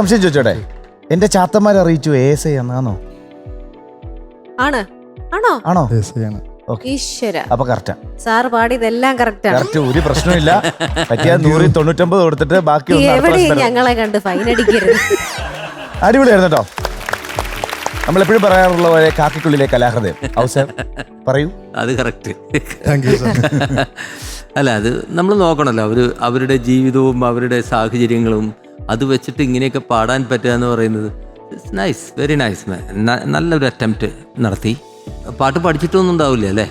സംശയം ചോദിച്ചോട്ടെ, എന്റെ ചാത്തന്മാരെ അറിയിച്ചു ASI ആണോ? ആണ്. ആണോ? ആണോ? ഈശ്വര, അപ്പൊ കറക്റ്റാ. സാർ പാടിയതെല്ലാം കറക്റ്റാണ്. കറക്റ്റ്, ഒരു പ്രശ്നമില്ല. പറ്റിയ 199 കൊടുത്തിട്ട് ബാക്കി എവിടെയും ഞങ്ങളെ കണ്ട് ഫൈൻ അടിക്കരുത്. അടിപൊളിയായിരുന്നു കേട്ടോ. നമ്മളെപ്പോഴും പറയാറുള്ള പോലെ കാക്കിക്കുള്ളിലെ കലാഹൃദയം. ഔസർ പറയൂ. അത് കറക്റ്റ്. അല്ല, അത് നമ്മൾ നോക്കണല്ലോ, അവരുടെ ജീവിതവും അവരുടെ സാഹചര്യങ്ങളും അത് വെച്ചിട്ട് ഇങ്ങനെയൊക്കെ പാടാൻ പറ്റുക എന്ന് പറയുന്നത് നൈസ്, വെരി നൈസ് മാൻ. നല്ലൊരു അറ്റംപ്റ്റ് നടത്തി. പാട്ട് പഠിച്ചിട്ടൊന്നും ഉണ്ടാവില്ല അല്ലേ?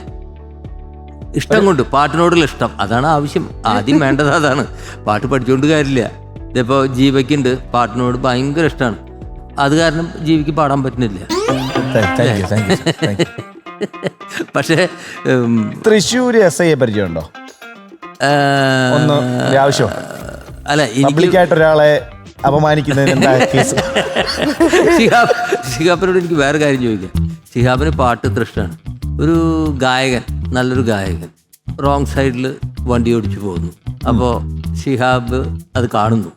ഇഷ്ടം കൊണ്ട്, പാട്ടിനോടുള്ള ഇഷ്ടം, അതാണ് ആവശ്യം. ആദ്യം വേണ്ടത് അതാണ്. പാട്ട് പഠിച്ചുകൊണ്ട് കാര്യമില്ല. ഇതിപ്പോൾ ജീവയ്ക്കുണ്ട് പാട്ടിനോട് ഭയങ്കര ഇഷ്ടമാണ്, അത് കാരണം ജീവിക്ക് പാടാൻ പറ്റുന്നില്ല. പക്ഷേ തൃശ്ശൂര് SI പരിചയമുണ്ടോ? ആവശ്യം അല്ല, പബ്ലിക്കായിട്ട് ഒരാളെ അപമാനിക്കുന്നതിന് എന്താ കേസ്? ഷിഹാബിനോട് എനിക്ക് വേറെ കാര്യം ചോദിക്കാം. ഷിഹാബിന് പാട്ട് ഇത്ര ഇഷ്ടമാണ്. ഒരു ഗായകൻ, നല്ലൊരു ഗായകൻ റോങ് സൈഡിൽ വണ്ടി ഓടിച്ചു പോകുന്നു. അപ്പോൾ ഷിഹാബ് അത് കാണുന്നു,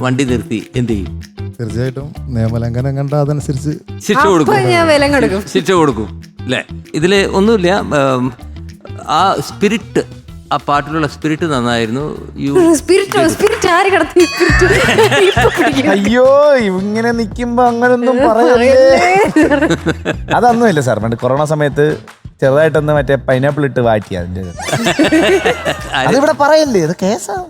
വണ്ടി നിർത്തി എന്ത് ചെയ്യും? തീർച്ചയായിട്ടും നിയമലംഘനം കണ്ട അതനുസരിച്ച് ശിക്ഷ കൊടുക്കും അല്ലേ? ഇതിൽ ഒന്നുമില്ല. ആ സ്പിരിറ്റ്, ആ പാട്ടിലുള്ള സ്പിരിറ്റ് നന്നായിരുന്നു. അയ്യോ, ഇങ്ങനെ നിൽക്കുമ്പോ അങ്ങനൊന്നും പറയല്ലേ. അതൊന്നുമില്ല സാർ. പണ്ട് കൊറോണ സമയത്ത് ചെറുതായിട്ടൊന്ന് മറ്റേ പൈനാപ്പിൾ ഇട്ട് വാറ്റി, അതിന്റെ അതിവിടെ പറയല്ലേ, ഇത് കേസാവും.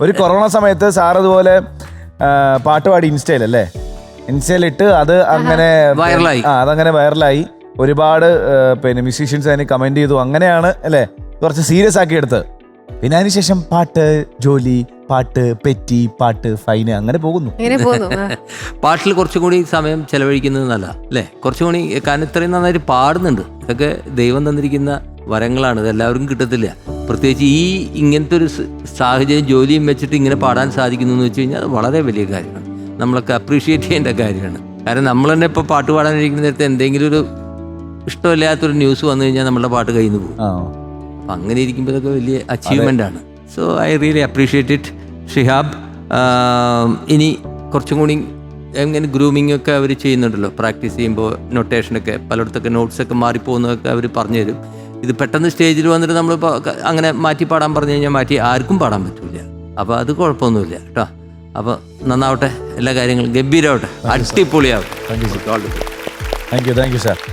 ഒരു കൊറോണ സമയത്ത് സാർ അതുപോലെ പാട്ടുപാടി ഇൻസ്റ്റയിലല്ലേ, ഇൻസ്റ്റയിലിട്ട് അത് അങ്ങനെ വൈറലായി. അതങ്ങനെ വൈറലായി. ഒരുപാട് പിന്നെ മ്യൂസീഷ്യൻസ് അതിന് കമന്റ് ചെയ്തു. അങ്ങനെയാണ് അല്ലേ കുറച്ച് സീരിയസ് ആക്കി എടുത്തത്. പിന്നെ അതിനുശേഷം പാട്ട് ജോലി, പാട്ട് പെറ്റി, പാട്ട് ഫൈന്, അങ്ങനെ പോകുന്നു. പാട്ടിൽ കുറച്ചും കൂടി സമയം ചെലവഴിക്കുന്നത് നല്ല അല്ലേ? കുറച്ചും കൂടി, കാരണം ഇത്രയും നന്നായിട്ട് പാടുന്നുണ്ട്. ഇതൊക്കെ ദൈവം തന്നിരിക്കുന്ന വരങ്ങളാണ്, ഇത് എല്ലാവർക്കും കിട്ടത്തില്ല. പ്രത്യേകിച്ച് ഈ ഇങ്ങനത്തെ ഒരു സാഹചര്യം, ജോലിയും വെച്ചിട്ട് ഇങ്ങനെ പാടാൻ സാധിക്കുന്നു എന്ന് വെച്ച് കഴിഞ്ഞാൽ അത് വളരെ വലിയ കാര്യമാണ്. നമ്മളൊക്കെ അപ്രീഷിയേറ്റ് ചെയ്യേണ്ട കാര്യമാണ്. കാരണം നമ്മൾ തന്നെ ഇപ്പോൾ പാട്ട് പാടാനിരിക്കുന്ന നേരത്തെ എന്തെങ്കിലും ഒരു ഇഷ്ടമില്ലാത്തൊരു ന്യൂസ് വന്നു കഴിഞ്ഞാൽ നമ്മളുടെ പാട്ട് കയ്യിൽ നിന്ന് പോകും. അപ്പം അങ്ങനെ ഇരിക്കുമ്പോൾ ഇതൊക്കെ വലിയ അച്ചീവ്മെൻ്റ് ആണ്. So I really appreciate it Shihab. ഇനി കുറച്ചും കൂടി എങ്ങനെ ഗ്രൂമിംഗ് ഒക്കെ അവർ ചെയ്യുന്നുണ്ടല്ലോ, പ്രാക്ടീസ് ചെയ്യുമ്പോൾ നൊട്ടേഷനൊക്കെ പലയിടത്തൊക്കെ നോട്ട്സൊക്കെ മാറിപ്പോകുന്നതൊക്കെ അവർ പറഞ്ഞു തരും. ഇത് പെട്ടെന്ന് സ്റ്റേജിൽ വന്നിട്ട് നമ്മളിപ്പോൾ അങ്ങനെ മാറ്റി പാടാൻ പറഞ്ഞു കഴിഞ്ഞാൽ മാറ്റി ആർക്കും പാടാൻ പറ്റില്ല. അപ്പോൾ അത് കുഴപ്പമൊന്നുമില്ല കേട്ടോ. അപ്പോൾ നന്നാവട്ടെ, എല്ലാ കാര്യങ്ങളും ഗംഭീരമാവട്ടെ, അടിപൊളിയാവട്ടെ.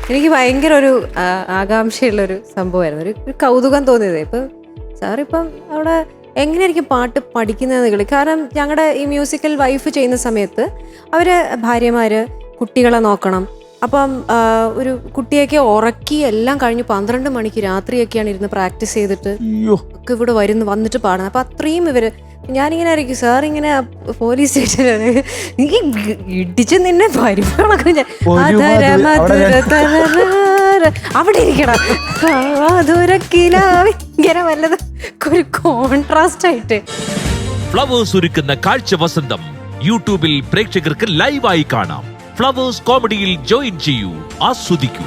എനിക്ക് ഭയങ്കര ഒരു ആകാംക്ഷയുള്ളൊരു സംഭവമായിരുന്നു, ഒരു കൗതുകം തോന്നിയത്. ഇപ്പം സാറിപ്പം അവിടെ എങ്ങനെയായിരിക്കും പാട്ട് പഠിക്കുന്നതെന്ന് കളി. കാരണം ഞങ്ങളുടെ ഈ മ്യൂസിക്കൽ വൈഫ് ചെയ്യുന്ന സമയത്ത് അവർ ഭാര്യമാര് കുട്ടികളെ നോക്കണം. അപ്പം ഒരു കുട്ടിയൊക്കെ ഉറക്കി എല്ലാം കഴിഞ്ഞ് 12 മണിക്ക് രാത്രിയൊക്കെയാണ് ഇരുന്ന് പ്രാക്ടീസ് ചെയ്തിട്ട് ഒക്കെ ഇവിടെ വന്നിട്ട് പാടുന്നത്. അപ്പം അത്രയും ഇവര്, ഞാനിങ്ങനെ ആയിരിക്കും സാർ ഇങ്ങനെ പോലീസ് സ്റ്റേഷനിൽ എനിക്ക് ഇടിച്ച് നിന്നെ പരിപാടി അവിടെ ഇരിക്കണം, ഇങ്ങനെ വല്ലത് ഒരു കോൺട്രാസ്റ്റ് ആയിട്ട്. ഫ്ലവേഴ്സ് ഒരുക്കുന്ന കാഴ്ച വസന്തം യൂട്യൂബിൽ പ്രേക്ഷകർക്ക് ലൈവായി കാണാം. ഫ്ലവേഴ്സ് കോമഡിയിൽ ജോയിൻ ചെയ്യൂ, ആസ്വദിക്കൂ.